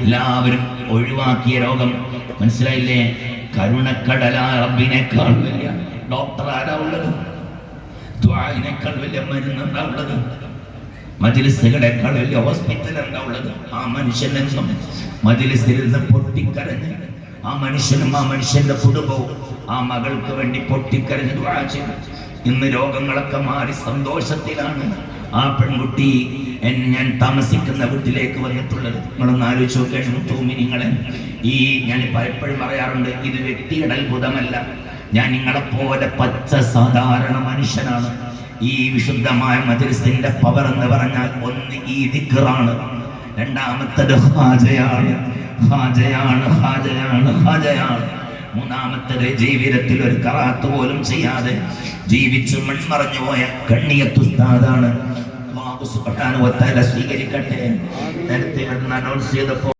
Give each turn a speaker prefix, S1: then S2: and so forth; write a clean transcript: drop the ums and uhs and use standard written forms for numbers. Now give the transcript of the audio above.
S1: എല്ലാവരും ഒഴിവാക്കിയ രോഗം മനസ്സിലായില്ലേ? കരുണക്കടലായ റബ്ബിനേക്കാൾ വലിയ ഡോക്ടർ ആരാ ഉള്ളത്? ദുആഇനേക്കാൾ വലിയ മരുന്നുണ്ടാ ഉള്ളത്? മജ്ലിസുകളേക്കാൾ വലിയ ഹോസ്പിറ്റൽ എന്താ ഉള്ളത്? ആ മനുഷ്യനെന്നും മജ്ലിസിൽ നിന്ന് പൊട്ടിക്കരഞ്ഞ് ആ മനുഷ്യനും ആ മനുഷ്യന്റെ കുടുംബവും ആ മകൾക്ക് വേണ്ടി പൊട്ടിക്കരഞ്ഞ് ദുആ ചെയ്തു. ഇന്ന് രോഗങ്ങളൊക്കെ മാറി സന്തോഷത്തിലാണ് ആ പെൺകുട്ടി ഞാൻ താമസിക്കുന്ന വീട്ടിലേക്ക് വന്നിട്ടുള്ളത്. നിങ്ങളൊന്ന് ആലോചിച്ച് നോക്കിയാണ് തോമിനിങ്ങളെ. ഈ ഞാൻ പലപ്പോഴും പറയാറുണ്ട്, ഇത് വ്യക്തിയുടെ അത്ഭുതമല്ല. ഞാൻ നിങ്ങളെപ്പോലെ പച്ച സാധാരണ മനുഷ്യനാണ്. ഈ വിശുദ്ധമായ മജ്ലിസിന്റെ പവർ എന്ന് പറഞ്ഞാൽ ഒന്ന് ഈ ദിക്റാണ്, രണ്ടാമത്തത് ഹാജയാണ്, ഹാജയാണ്, ഹാജയാണ്, ഹാജയാണ്. മൂന്നാമത്തത് ജീവിതത്തിൽ ഒരു കറാത്ത് പോലും ചെയ്യാതെ ജീവിച്ചു മൺമറഞ്ഞു പോയ കണ്ണിയത്ത് ഉസ്താദാണ്. അല്ലാഹു സുബ്ഹാനഹു വ തആല സ്വീകരിക്കട്ടെ. നേരത്തെ അനൗൺസ് ചെയ്തപ്പോൾ